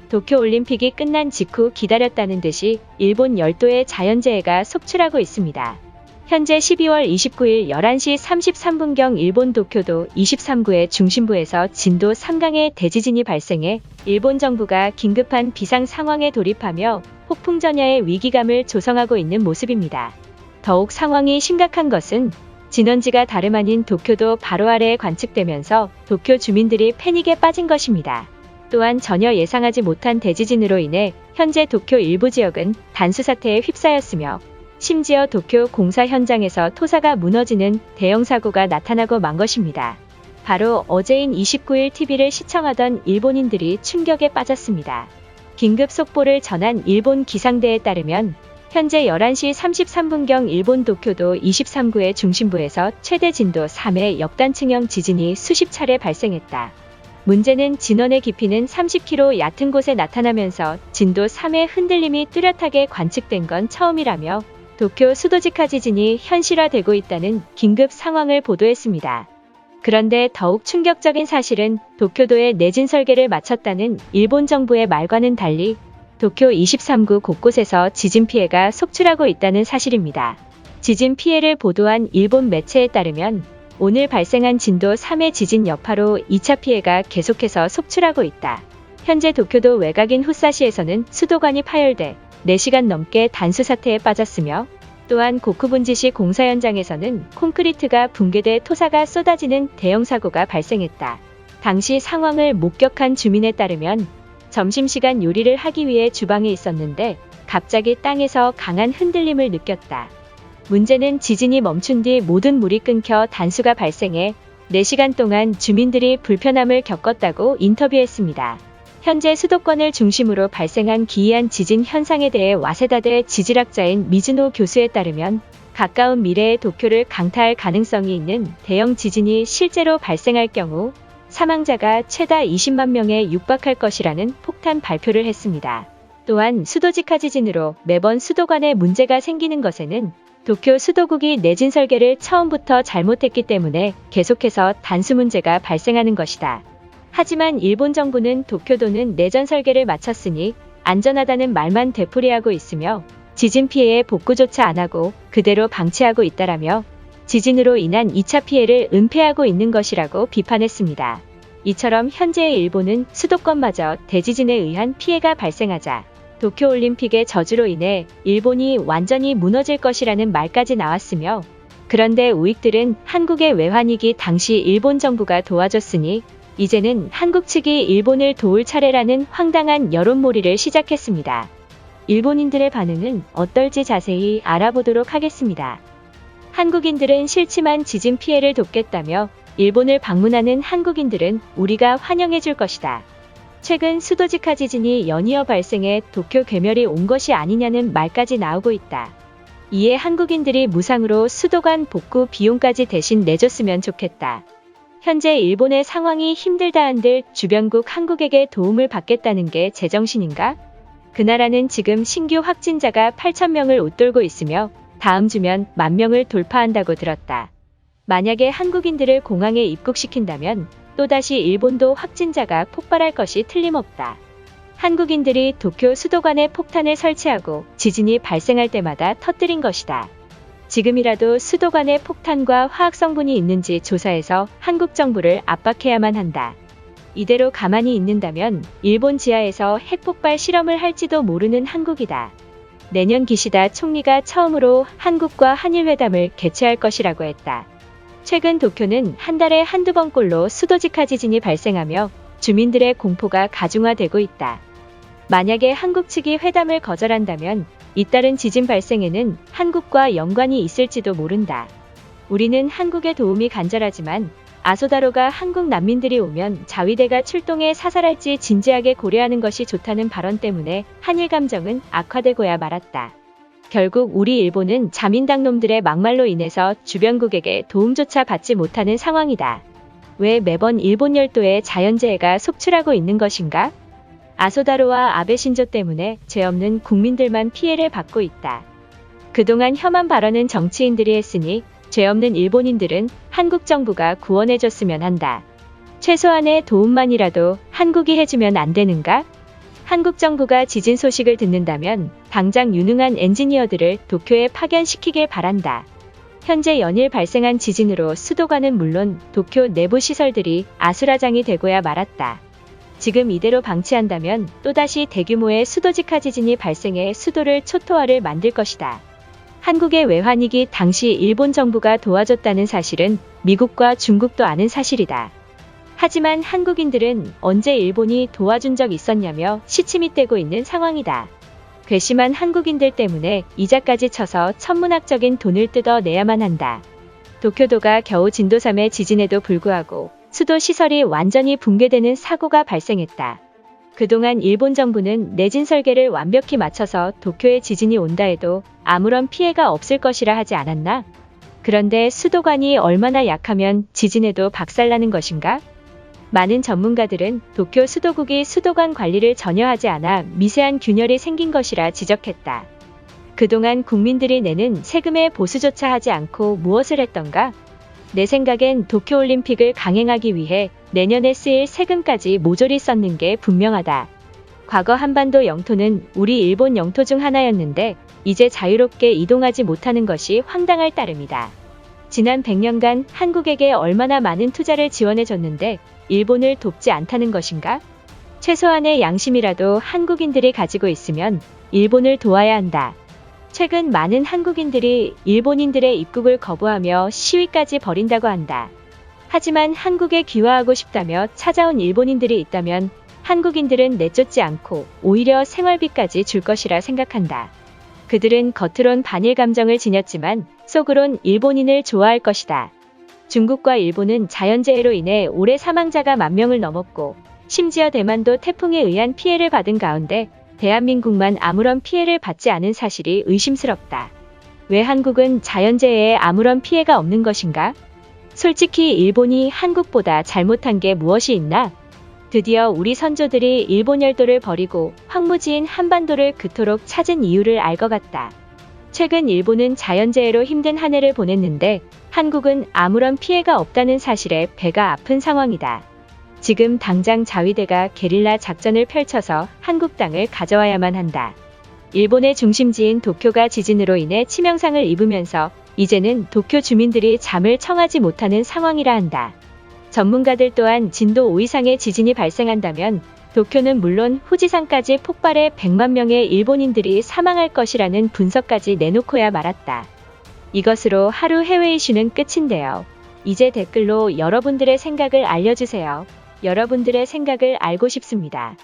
도쿄올림픽이 끝난 직후 기다렸다는 듯이 일본 열도의 자연재해가 속출하고 있습니다. 현재 12월 29일 11시 33분경 일본 도쿄도 23구의 중심부에서 진도 3강의 대지진이 발생해 일본 정부가 긴급한 비상 상황에 돌입하며 폭풍 전야의 위기감을 조성하고 있는 모습입니다. 더욱 상황이 심각한 것은 진원지가 다름 아닌 도쿄도 바로 아래에 관측되면서 도쿄 주민들이 패닉에 빠진 것입니다. 또한 전혀 예상하지 못한 대지진으로 인해 현재 도쿄 일부 지역은 단수 사태에 휩싸였으며 심지어 도쿄 공사 현장에서 토사가 무너지는 대형 사고가 나타나고 만 것입니다. 바로 어제인 29일 TV를 시청하던 일본인들이 충격에 빠졌습니다. 긴급 속보를 전한 일본 기상대에 따르면 현재 11시 33분경 일본 도쿄도 23구의 중심부에서 최대 진도 3의 역단층형 지진이 수십 차례 발생했다. 문제는 진원의 깊이는 30km 얕은 곳에 나타나면서 진도 3의 흔들림이 뚜렷하게 관측된 건 처음이라며 도쿄 수도직하 지진이 현실화되고 있다는 긴급 상황을 보도했습니다. 그런데 더욱 충격적인 사실은 도쿄도에 내진 설계를 마쳤다는 일본 정부의 말과는 달리 도쿄 23구 곳곳에서 지진 피해가 속출하고 있다는 사실입니다. 지진 피해를 보도한 일본 매체에 따르면 오늘 발생한 진도 3의 지진 여파로 2차 피해가 계속해서 속출하고 있다. 현재 도쿄도 외곽인 후사시에서는 수도관이 파열돼 4시간 넘게 단수 사태에 빠졌으며 또한 고쿠분지시 공사 현장에서는 콘크리트가 붕괴돼 토사가 쏟아지는 대형 사고가 발생했다. 당시 상황을 목격한 주민에 따르면 점심시간 요리를 하기 위해 주방에 있었는데 갑자기 땅에서 강한 흔들림을 느꼈다. 문제는 지진이 멈춘 뒤 모든 물이 끊겨 단수가 발생해 4시간 동안 주민들이 불편함을 겪었다고 인터뷰했습니다. 현재 수도권을 중심으로 발생한 기이한 지진 현상에 대해 와세다대 지질학자인 미즈노 교수에 따르면 가까운 미래에 도쿄를 강타할 가능성이 있는 대형 지진이 실제로 발생할 경우 사망자가 최다 20만 명에 육박할 것이라는 폭탄 발표를 했습니다. 또한 수도직하 지진으로 매번 수도관에 문제가 생기는 것에는 도쿄 수도국이 내진 설계를 처음부터 잘못했기 때문에 계속해서 단수 문제가 발생하는 것이다. 하지만 일본 정부는 도쿄도는 내전 설계를 마쳤으니 안전하다는 말만 되풀이하고 있으며 지진 피해에 복구조차 안 하고 그대로 방치하고 있다라며 지진으로 인한 2차 피해를 은폐하고 있는 것이라고 비판했습니다. 이처럼 현재의 일본은 수도권마저 대지진에 의한 피해가 발생하자 도쿄올림픽의 저주로 인해 일본이 완전히 무너질 것이라는 말까지 나왔으며 그런데 우익들은 한국의 외환위기 당시 일본 정부가 도와줬으니 이제는 한국 측이 일본을 도울 차례라는 황당한 여론몰이를 시작했습니다. 일본인들의 반응은 어떨지 자세히 알아보도록 하겠습니다. 한국인들은 싫지만 지진 피해를 돕겠다며 일본을 방문하는 한국인들은 우리가 환영해줄 것이다. 최근 수도직하 지진이 연이어 발생해 도쿄 괴멸이 온 것이 아니냐는 말까지 나오고 있다. 이에 한국인들이 무상으로 수도관 복구 비용까지 대신 내줬으면 좋겠다. 현재 일본의 상황이 힘들다 한들 주변국 한국에게 도움을 받겠다는 게 제정신인가? 그 나라는 지금 신규 확진자가 8,000명을 웃돌고 있으며 다음 주면 10,000명을 돌파한다고 들었다. 만약에 한국인들을 공항에 입국시킨다면 또다시 일본도 확진자가 폭발할 것이 틀림없다. 한국인들이 도쿄 수도관에 폭탄을 설치하고 지진이 발생할 때마다 터뜨린 것이다. 지금이라도 수도관에 폭탄과 화학성분이 있는지 조사해서 한국 정부를 압박해야만 한다. 이대로 가만히 있는다면 일본 지하에서 핵폭발 실험을 할지도 모르는 한국이다. 내년 기시다 총리가 처음으로 한국과 한일회담을 개최할 것이라고 했다. 최근 도쿄는 한 달에 한두 번꼴로 수도직하 지진이 발생하며 주민들의 공포가 가중화되고 있다. 만약에 한국 측이 회담을 거절한다면 잇따른 지진 발생에는 한국과 연관이 있을지도 모른다. 우리는 한국의 도움이 간절하지만 아소다로가 한국 난민들이 오면 자위대가 출동해 사살할지 진지하게 고려하는 것이 좋다는 발언 때문에 한일 감정은 악화되고야 말았다. 결국 우리 일본은 자민당 놈들의 막말로 인해서 주변국에게 도움조차 받지 못하는 상황이다. 왜 매번 일본 열도에 자연재해가 속출하고 있는 것인가? 아소다로와 아베 신조 때문에 죄 없는 국민들만 피해를 받고 있다. 그동안 혐한 발언은 정치인들이 했으니 죄 없는 일본인들은 한국 정부가 구원해줬으면 한다. 최소한의 도움만이라도 한국이 해주면 안 되는가? 한국 정부가 지진 소식을 듣는다면 당장 유능한 엔지니어들을 도쿄에 파견시키길 바란다. 현재 연일 발생한 지진으로 수도관은 물론 도쿄 내부 시설들이 아수라장이 되고야 말았다. 지금 이대로 방치한다면 또다시 대규모의 수도직하 지진이 발생해 수도를 초토화를 만들 것이다. 한국의 외환위기 당시 일본 정부가 도와줬다는 사실은 미국과 중국도 아는 사실이다. 하지만 한국인들은 언제 일본이 도와준 적 있었냐며 시침이 떼고 있는 상황이다. 괘씸한 한국인들 때문에 이자까지 쳐서 천문학적인 돈을 뜯어내야만 한다. 도쿄도가 겨우 진도 3의 지진에도 불구하고 수도 시설이 완전히 붕괴되는 사고가 발생했다. 그동안 일본 정부는 내진 설계를 완벽히 맞춰서 도쿄에 지진이 온다 해도 아무런 피해가 없을 것이라 하지 않았나? 그런데 수도관이 얼마나 약하면 지진에도 박살나는 것인가? 많은 전문가들은 도쿄 수도국이 수도관 관리를 전혀 하지 않아 미세한 균열이 생긴 것이라 지적했다. 그동안 국민들이 내는 세금의 보수조차 하지 않고 무엇을 했던가? 내 생각엔 도쿄올림픽을 강행하기 위해 내년에 쓰일 세금까지 모조리 썼는 게 분명하다. 과거 한반도 영토는 우리 일본 영토 중 하나였는데 이제 자유롭게 이동하지 못하는 것이 황당할 따름이다. 지난 100년간 한국에게 얼마나 많은 투자를 지원해줬는데 일본을 돕지 않다는 것인가? 최소한의 양심이라도 한국인들이 가지고 있으면 일본을 도와야 한다. 최근 많은 한국인들이 일본인들의 입국을 거부하며 시위까지 벌인다고 한다. 하지만 한국에 귀화하고 싶다며 찾아온 일본인들이 있다면 한국인들은 내쫓지 않고 오히려 생활비까지 줄 것이라 생각한다. 그들은 겉으론 반일 감정을 지녔지만 속으론 일본인을 좋아할 것이다. 중국과 일본은 자연재해로 인해 올해 사망자가 10,000명을 넘었고 심지어 대만도 태풍에 의한 피해를 받은 가운데 대한민국만 아무런 피해를 받지 않은 사실이 의심스럽다. 왜 한국은 자연재해에 아무런 피해가 없는 것인가? 솔직히 일본이 한국보다 잘못한 게 무엇이 있나? 드디어 우리 선조들이 일본 열도를 버리고 황무지인 한반도를 그토록 찾은 이유를 알 것 같다. 최근 일본은 자연재해로 힘든 한 해를 보냈는데 한국은 아무런 피해가 없다는 사실에 배가 아픈 상황이다. 지금 당장 자위대가 게릴라 작전을 펼쳐서 한국 땅을 가져와야만 한다. 일본의 중심지인 도쿄가 지진으로 인해 치명상을 입으면서 이제는 도쿄 주민들이 잠을 청하지 못하는 상황이라 한다. 전문가들 또한 진도 5 이상의 지진이 발생한다면 도쿄는 물론 후지산까지 폭발해 100만 명의 일본인들이 사망할 것이라는 분석까지 내놓고야 말았다. 이것으로 하루 해외 이슈는 끝인데요. 이제 댓글로 여러분들의 생각을 알려주세요. 여러분들의 생각을 알고 싶습니다.